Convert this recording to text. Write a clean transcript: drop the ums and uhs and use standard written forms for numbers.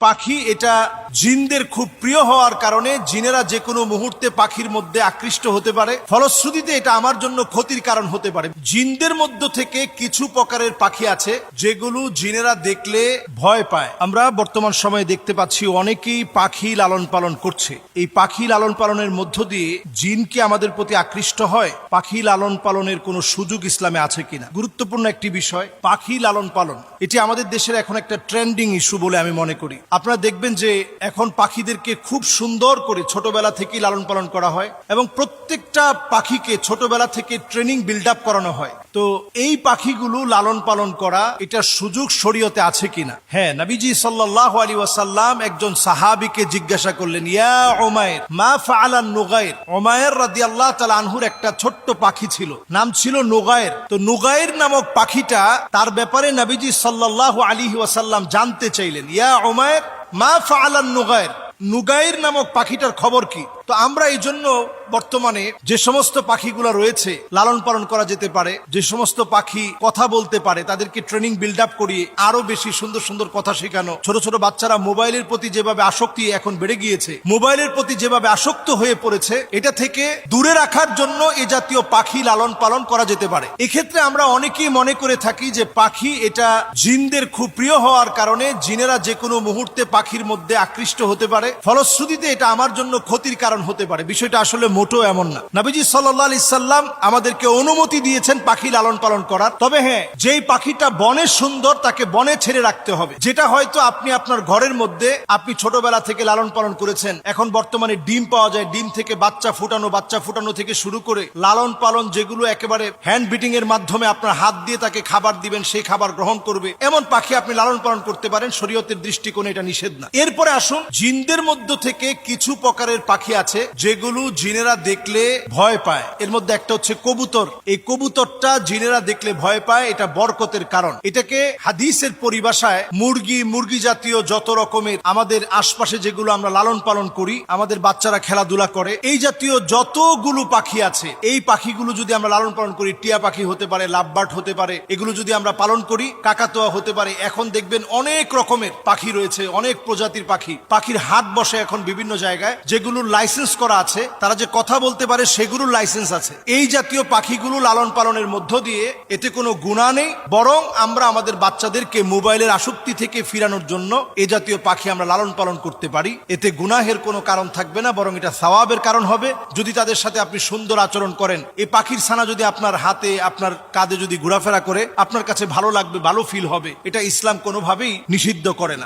পাখি এটা জিনদের খুব প্রিয় হওয়ার কারণে জিনেরা যে কোনো মুহূর্তে পাখির মধ্যে আকৃষ্ট হতে পারে, ফলশ্রুতিতে এটা আমার জন্য ক্ষতির কারণ হতে পারে। জিনদের মধ্য থেকে কিছু প্রকারের পাখি আছে যেগুলো জিনেরা দেখলে ভয় পায়। আমরা বর্তমান সময়ে দেখতে পাচ্ছি অনেকেই পাখি লালন পালন করছে। এই পাখি লালন পালনের মধ্য দিয়ে জিন কি আমাদের প্রতি আকৃষ্ট হয়? পাখি লালন পালনের কোনো সুযোগ ইসলামে আছে কিনা, গুরুত্বপূর্ণ একটি বিষয়। পাখি লালন পালন এটি আমাদের দেশের এখন একটা ট্রেন্ডিং ইস্যু বলে আমি মনে করি। আপনারা দেখবেন যে এখন পাখিদেরকে খুব সুন্দর করে ছোটবেলা থেকেই লালন পালন করা হয় এবং প্রত্যেকটা পাখিকে ছোটবেলা থেকে ট্রেনিং বিল্ড আপ করানো হয়। তো এই পাখিগুলো লালন পালন করা, এটা সুযোগ শরীয়তে আছে কিনা? হ্যাঁ, নবীজি সাল্লাল্লাহু আলাইহি ওয়াসাল্লাম একজন সাহাবীকে জিজ্ঞাসা করলেন, ইয়া উমাইর মা ফাআলান নুগাইর। উমাইর রাদিয়াল্লাহু তাআলা আনহুর একটা ছোট্ট পাখি ছিল, নাম ছিল নুগাইর। তো নুগাইর নামক পাখিটা, তার ব্যাপারে নবীজি সাল্লাল্লাহু আলাইহি ওয়াসাল্লাম জানতে চাইলেন, ইয়া উমাইর মা ফাআলান নুগাইর, নুগাইর নামক পাখিটার খবর কি? তো আমরা এই জন্য বর্তমানে যে সমস্ত পাখিগুলো রয়েছে লালন পালন করা যেতে পারে, যে সমস্ত পাখি কথা বলতে পারে, তাদেরকে ট্রেনিং বিল্ড আপ করিয়ে আরো বেশি সুন্দর সুন্দর কথা শেখানো। ছোট ছোট বাচ্চারা মোবাইলের প্রতি যেভাবে আসক্তি এখন বেড়ে গিয়েছে, মোবাইলের প্রতি যেভাবে আসক্ত হয়ে পড়েছে, এটা থেকে দূরে রাখার জন্য এ জাতীয় পাখি লালন পালন করা যেতে পারে। এক্ষেত্রে আমরা অনেকেই মনে করে থাকি যে পাখি এটা জিনদের খুব প্রিয় হওয়ার কারণে জিনেরা যে কোনো মুহূর্তে পাখির মধ্যে আকৃষ্ট হতে পারে, ফলশ্রুতিতে এটা আমার জন্য ক্ষতির কারণ হতে পারে। বিষয়টা আসলে মোটেও এমন না। নবীজি সাল্লাল্লাহু আলাইহি সাল্লাম আমাদেরকে অনুমতি দিয়েছেন পাখি লালন পালন করার। তবে হ্যাঁ, যেই পাখিটা বনে সুন্দর তাকে বনে ছেড়ে রাখতে হবে। যেটা হয়তো আপনি আপনার ঘরের মধ্যে আপনি ছোটবেলা থেকে লালন পালন করেছেন, এখন বর্তমানে ডিম পাওয়া যায়, ডিম থেকে বাচ্চা ফুটানো থেকে শুরু করে লালন পালন যেগুলো একেবারে হ্যান্ড বিটিং এর মাধ্যমে আপনার হাত দিয়ে তাকে খাবার দিবেন, সেই খাবার গ্রহণ করবে, এমন পাখি আপনি লালন পালন করতে পারেন। শরীয়তের দৃষ্টিকোণে এটা নিষেধ না। এরপরে আসুন, জিনদের মধ্য থেকে কিছু প্রকারের পাখি আছে যেগুলো জিনেরা দেখলে ভয় পায়। এর মধ্যে একটা হচ্ছে কবুতর। এই কবুতরটা জিনেরা দেখলে ভয় পায়, এটা বরকতের কারণ। এটাকে হাদিসের পরিভাষায় মুরগি জাতীয় যত রকমের আমাদের আশপাশে যেগুলো আমরা লালন পালন করি, আমাদের বাচ্চারা খেলাধুলা করে, এই জাতীয় যতগুলো পাখি আছে, এই পাখিগুলো যদি আমরা লালন পালন করি, টিয়া পাখি হতে পারে, লাভবার্ড হতে পারে, এগুলো যদি আমরা পালন করি, কাকাতোয়া হতে পারে। এখন দেখবেন অনেক রকমের পাখি রয়েছে, অনেক প্রজাতির পাখির হাট বসে এখন বিভিন্ন জায়গায়, যেগুলোর লাইসেন্স করা আছে, তারা যে কথা বলতে পারে সেগুলোর লাইসেন্স আছে। এই জাতীয় পাখিগুলো লালন পালনের মধ্য দিয়ে এতে কোনো গুনাহ নেই, বরং আমরা আমাদের বাচ্চাদেরকে মোবাইলের আসক্তি থেকে ফিরানোর জন্য এই জাতীয় পাখি আমরা লালন পালন করতে পারি। এতে গুনাহের কোনো কারণ থাকবে না, বরং এটা সওয়াবের কারণ হবে। যদি তাদের সাথে আপনি সুন্দর আচরণ করেন, এই পাখির ছানা যদি আপনার হাতে আপনার কাঁধে যদি ঘোরাফেরা করে, আপনার কাছে ভালো লাগবে, ভালো ফিল হবে। এটা ইসলাম কোনোভাবেই নিষিদ্ধ করে না।